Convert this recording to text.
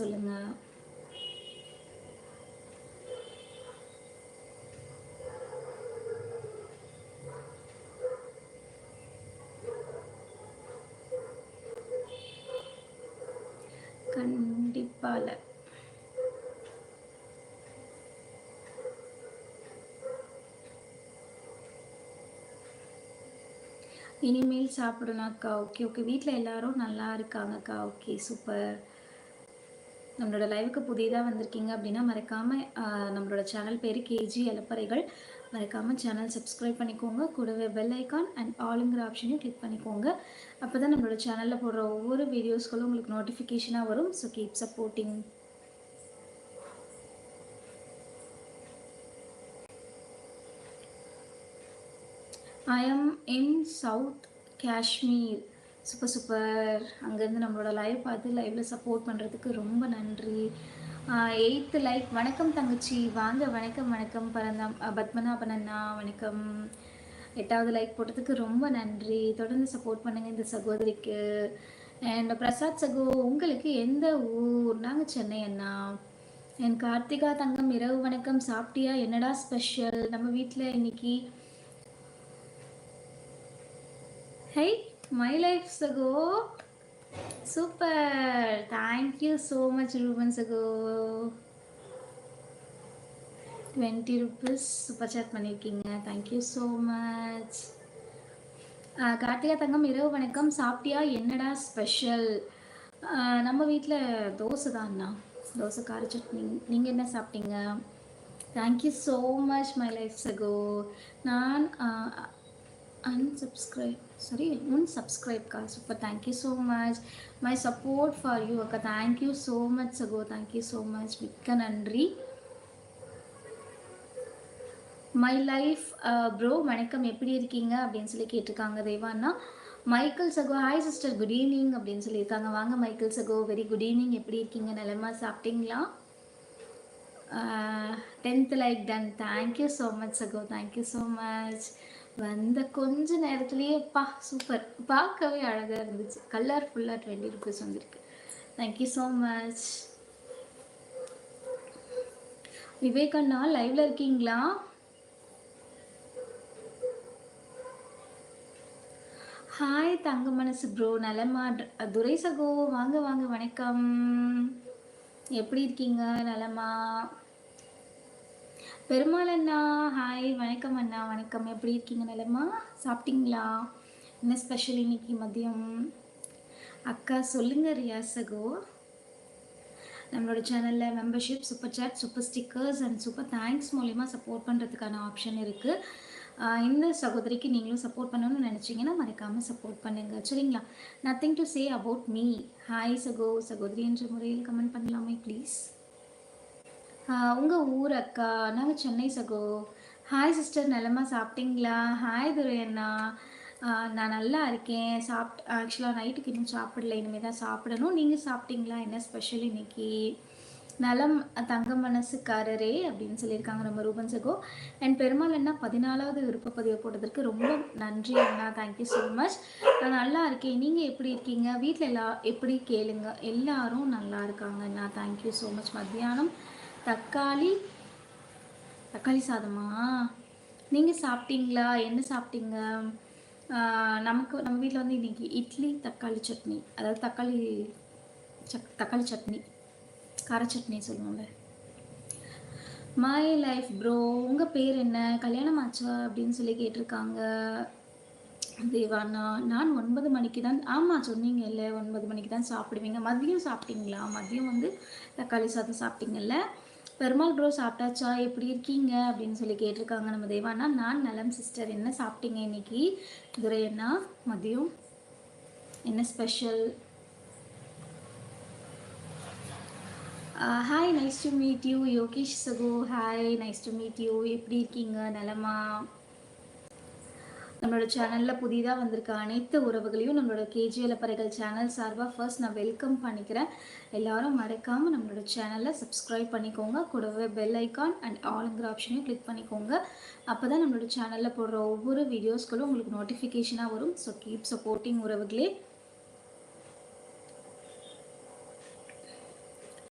சொல்லுங்கள். கண்டிப்பாக இல்லை. இனிமேல் சாப்பிடணும் அக்கா. ஓகே ஓகே, வீட்டில் எல்லாரும் நல்லா இருக்காங்கக்கா. Okay super. நம்மளோட லைவுக்கு புதிதாக வந்திருக்கீங்க அப்படின்னா மறக்காமல் நம்மளோட சேனல் பேர் கேஜி அலப்பறைகள். மறக்காமல் சேனல் சப்ஸ்கிரைப் பண்ணிக்கோங்க. கூடவே பெல் ஐக்கான் அண்ட் ஆளுங்கிற ஆப்ஷனையும் கிளிக் பண்ணிக்கோங்க. அப்போ தான் நம்மளோட சேனலில் போடுற ஒவ்வொரு வீடியோஸ்களும் உங்களுக்கு நோட்டிஃபிகேஷனாக வரும். So keep supporting. I am in South Kashmir. Super super. அங்கேருந்து நம்மளோட லைவ் பார்த்து லைவில் சப்போர்ட் பண்ணுறதுக்கு ரொம்ப நன்றி. 8th like. வணக்கம் தங்கச்சி, வாங்க. வணக்கம் வணக்கம் பரந்தாம் பத்மநாபன் அண்ணா, வணக்கம். 8வது லைக் போட்டதுக்கு ரொம்ப நன்றி. தொடர்ந்து சப்போர்ட் பண்ணுங்கள் இந்த சகோதரிக்கு. அண்ட் பிரசாத் சகோ, உங்களுக்கு எந்த ஊர்? நாங்கள் சென்னை அண்ணா. என் கார்த்திகா தங்கம், இரவு வணக்கம். சாப்பிட்டியா? என்னடா ஸ்பெஷல் நம்ம வீட்டில் இன்னைக்கு? ஹை மை லைஃப் சகோ, super. Thank you so much Ruban சகோ. 20 rupees சூப்பர் சாட் பண்ணியிருக்கீங்க. Thank you so much. கார்த்திகா தங்கம், இரவு வணக்கம். சாப்பிட்டியா? என்னடா ஸ்பெஷல்? நம்ம வீட்டில் தோசை தான்ண்ணா, தோசை கார சட்னி. நீங்கள் என்ன சாப்பிட்டீங்க? Thank you so much my life சகோ. நான் unsubscribe. Super, thank you so much. My support for you akka. Thank you so much sago. Thank you so much. Mikka nandri. My life bro, வணக்கம். எப்படி இருக்கீங்க அப்படின்னு சொல்லி கேட்டிருக்காங்க தேவானா. மைக்கேல் சகோ, hi sister, good evening அப்படின்னு சொல்லியிருக்காங்க. வாங்க மைக்கேல் சகோ, வெரி குட் ஈவினிங். எப்படி இருக்கீங்க? நலமா? சாப்பிட்டீங்களா? 10th like done. Thank you so much சகோ. Thank you so much. வந்த கொஞ்ச நேரத்துலேயே சூப்பர், பார்க்கவே அழகாக இருந்துச்சு. கலர்ஃபுல்லாக 20 rupees வந்திருக்கு. Thank you so much. விவேக் அண்ணா, லைவ்ல இருக்கீங்களா? ஹாய் தங்க மனசு ப்ரோ, நலமா? துரை சகோ, வாங்க வாங்க, வணக்கம். எப்படி இருக்கீங்க? நலமா? பெருமாள் அண்ணா, ஹாய், வணக்கம் அண்ணா, வணக்கம். எப்படி இருக்கீங்க? நலமா? சாப்பிட்டீங்களா? என்ன ஸ்பெஷல் இன்னைக்கு மதியம்? அக்கா சொல்லுங்க ரியாஸ் சகோ. நம்மளோட சேனலில் membership, super chat, super stickers and super thanks மூலிமா சப்போர்ட் பண்ணுறதுக்கான ஆப்ஷன் இருக்குது. இந்த சகோதரிக்கு நீங்களும் சப்போர்ட் பண்ணணும்னு நினச்சிங்கன்னா மறக்காமல் சப்போர்ட் பண்ணுங்கள், சரிங்களா? Nothing to say about me. Hi சகோ, சகோதரி என்ற முறையில் கமெண்ட் பண்ணலாமே ப்ளீஸ். உங்கள் ஊர் அக்கா? நாங்கள் சென்னை சகோ. ஹாய் சிஸ்டர், நலமா? சாப்பிட்டீங்களா? ஹாய் துரை அண்ணா, நான் நல்லா இருக்கேன். ஆக்சுவலாக நைட்டுக்கு இன்னும் சாப்பிடல, இனிமேல் தான் சாப்பிடணும். நீங்கள் சாப்பிட்டீங்களா? என்ன ஸ்பெஷல் இன்னைக்கு? நலம் தங்க மனசுக்காரரே அப்படின்னு சொல்லியிருக்காங்க நம்ம ரூபன் சகோ. அண்ட் பெருமாள் அண்ணா 14வது விருப்பப்பதிவு போட்டதற்கு ரொம்ப நன்றி அண்ணா. Thank you so much. நான் நல்லா இருக்கேன், நீங்கள் எப்படி இருக்கீங்க? வீட்டில் எப்படி கேளுங்க, எல்லாரும் நல்லா இருக்காங்க அண்ணா. Thank you so much. மத்தியானம் தக்காளி சாதமா? நீங்கள் சாப்பிட்டீங்களா? என்ன சாப்பிட்டீங்க? நம்ம வீட்டில் வந்து இன்னைக்கு இட்லி தக்காளி சட்னி, அதாவது தக்காளி சட்னி, கார சட்னி சொல்லுவோம்ல. மை லைஃப் ப்ரோ, உங்கள் பேர் என்ன? கல்யாணம் ஆச்சா அப்படின்னு சொல்லி கேட்டிருக்காங்க தேவானா. நான் 9 மணிக்கு தான். ஆமாம் சொன்னீங்க இல்லை, 9 மணிக்கு தான் சாப்பிடுவீங்க. மதியம் சாப்பிட்டீங்களா? மதியம் வந்து தக்காளி சாதம் சாப்பிட்டீங்கல்ல. பெருமாள் ப்ரோ சாப்பிட்டாச்சா, எப்படி இருக்கீங்க அப்படின்னு சொல்லி கேட்டிருக்காங்க நம்ம தேவானா. நான் நலம் சிஸ்டர். என்ன சாப்பிட்டீங்க இன்னைக்கு? துரை அண்ணா, மதியம் என்ன special? Hi, nice to meet you. Yogesh சகோ, hi, nice to meet you. எப்படி இருக்கீங்க? நலமா? நம்மளோட சேனலில் புதிதாக வந்திருக்க அனைத்து உறவுகளையும் நம்மளோட கேஜி அலப்பறைகள் சேனல் சார்பாக ஃபர்ஸ்ட் நான் வெல்கம் பண்ணிக்கிறேன். எல்லாரும் மறக்காமல் நம்மளோட சேனலை சப்ஸ்கிரைப் பண்ணிக்கோங்க. கூடவே பெல் ஐக்கான் அண்ட் ஆளுங்கிற ஆப்ஷனையும் கிளிக் பண்ணிக்கோங்க. அப்போ தான் நம்மளோட சேனலில் போடுற ஒவ்வொரு வீடியோஸ்களும் உங்களுக்கு நோட்டிஃபிகேஷனாக வரும். ஸோ கீப் சப்போர்ட்டிங் உறவுகளே.